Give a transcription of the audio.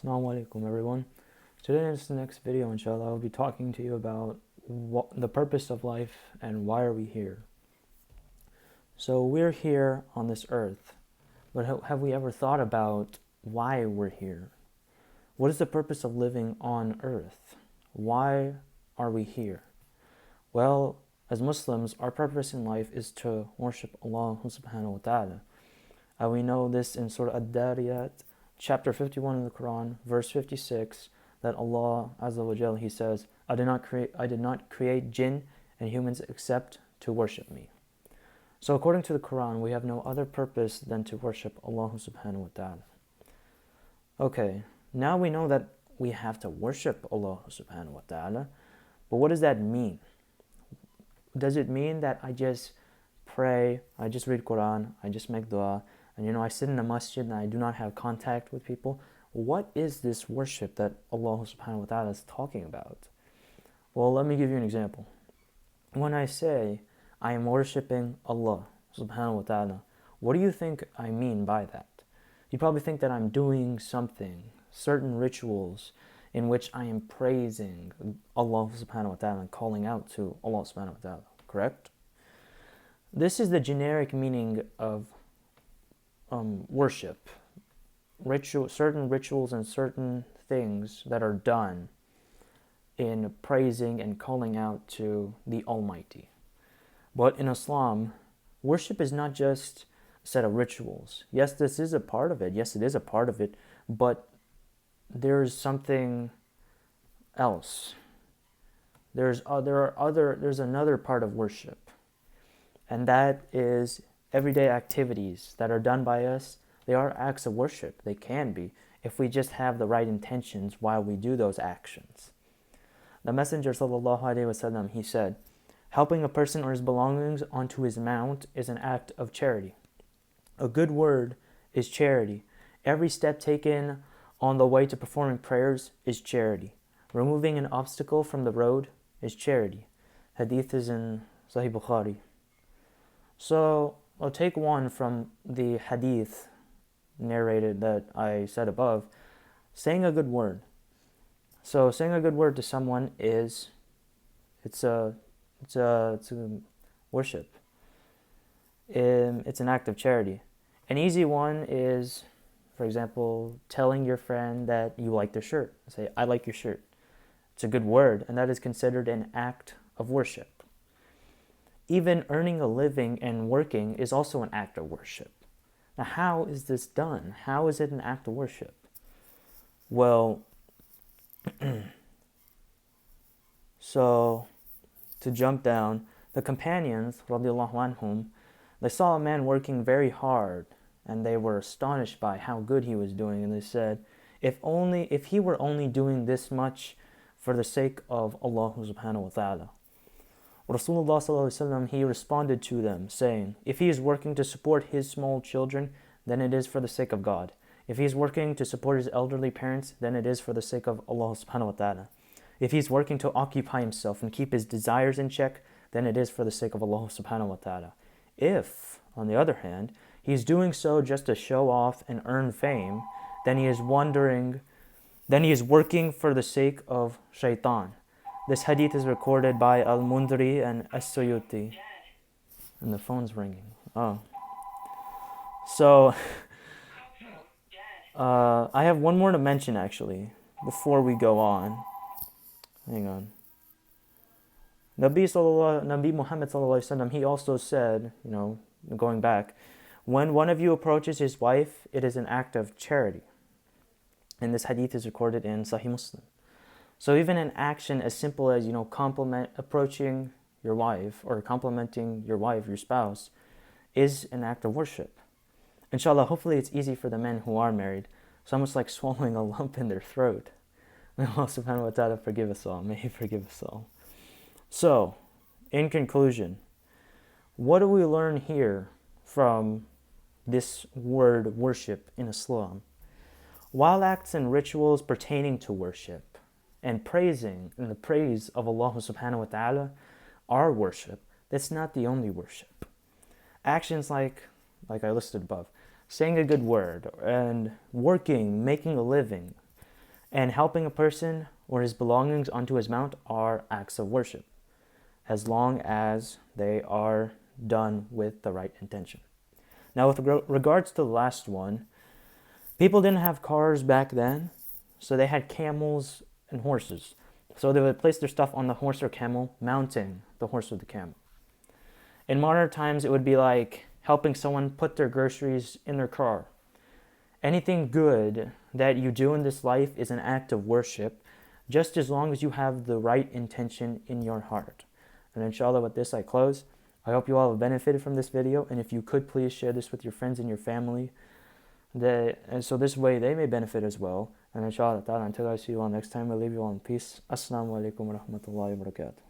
Assalamu alaikum everyone. Today in this next video, inshallah, I'll be talking to you about the purpose of life and why are we here. So we're here on this earth, but have we ever thought about why we're here? What is the purpose of living on earth? Why are we here? Well, as Muslims, our purpose in life is to worship Allah subhanahu wa ta'ala. We know this in Surah Ad-Dariyat, chapter 51 in the Quran, verse 56, that Allah Azza wa Jal, He says, I did not create jinn and humans except to worship me. So according to the Quran, we have no other purpose than to worship Allah subhanahu wa ta'ala. Okay, now we know that we have to worship Allah subhanahu wa ta'ala, but what does that mean? Does it mean that I just pray, I just read Quran, I just make dua, and I sit in a masjid and I do not have contact with people? What is this worship that Allah subhanahu wa ta'ala is talking about? Well, let me give you an example. When I say I am worshiping Allah subhanahu wa ta'ala, what do you think I mean by that? You probably think that I'm doing something, certain rituals in which I am praising Allah subhanahu wa ta'ala and calling out to Allah subhanahu wa ta'ala, correct? This is the generic meaning of worship. Certain rituals and certain things that are done in praising and calling out to the Almighty. But in Islam, worship is not just a set of rituals. Yes, this is a part of it. Yes, it is a part of it, but there's something else. There's another part of worship, and that is everyday activities that are done by us. They are acts of worship. They can be, if we just have the right intentions while we do those actions. The Messenger sallallahu alaihi wasallam, he said, helping a person or his belongings onto his mount is an act of charity. A good word is charity. Every step taken on the way to performing prayers is charity. Removing an obstacle from the road is charity. Hadith is in Sahih Bukhari. So I'll take one from the hadith narrated that I said above, saying a good word. So saying a good word to someone it's a worship. It's an act of charity. An easy one is, for example, telling your friend that you like their shirt. Say, I like your shirt. It's a good word, and that is considered an act of worship. Even earning a living and working is also an act of worship. Now, how is this done? How is it an act of worship? Well, so to jump down, the companions, radiallahu anhum, they saw a man working very hard, and they were astonished by how good he was doing, and they said, if he were only doing this much for the sake of Allah subhanahu wa ta'ala. Rasulullah sallallahu alaihi wasallam, he responded to them, saying, if he is working to support his small children, then it is for the sake of God. If he is working to support his elderly parents, then it is for the sake of Allah subhanahu wa ta'ala. If he is working to occupy himself and keep his desires in check, then it is for the sake of Allah subhanahu wa ta'ala. If, on the other hand, he is doing so just to show off and earn fame, then he is working for the sake of shaitan. This hadith is recorded by Al-Mundri and As-Suyuti. And the phone's ringing. Oh. So, I have one more to mention actually, before we go on. Hang on. Nabi Muhammad sallallahu alaihi wasallam, he also said, going back, when one of you approaches his wife, it is an act of charity. And this hadith is recorded in Sahih Muslim. So even an action as simple as, approaching your wife or complimenting your wife, your spouse, is an act of worship. Inshallah, hopefully it's easy for the men who are married. It's almost like swallowing a lump in their throat. May Allah subhanahu wa ta'ala forgive us all. May He forgive us all. So, in conclusion, what do we learn here from this word worship in Islam? While acts and rituals pertaining to worship and praising and the praise of Allah subhanahu wa ta'ala are worship, that's not the only worship. Actions like I listed above, saying a good word and working, making a living, And helping a person or his belongings onto his mount are acts of worship, as long as they are done with the right intention. Now, with regards to the last one, people didn't have cars back then, so they had camels and horses. So they would place their stuff on the horse or camel, mounting the horse or the camel. In modern times, it would be like helping someone put their groceries in their car. Anything good that you do in this life is an act of worship, just as long as you have the right intention in your heart. And inshallah, with this I close. I hope you all have benefited from this video, and if you could please share this with your friends and your family, and so this way they may benefit as well. And inshallah ta'ala, until I see you all next time, I leave you all in peace. Assalamu alaikum wa rahmatullahi wa barakatuh.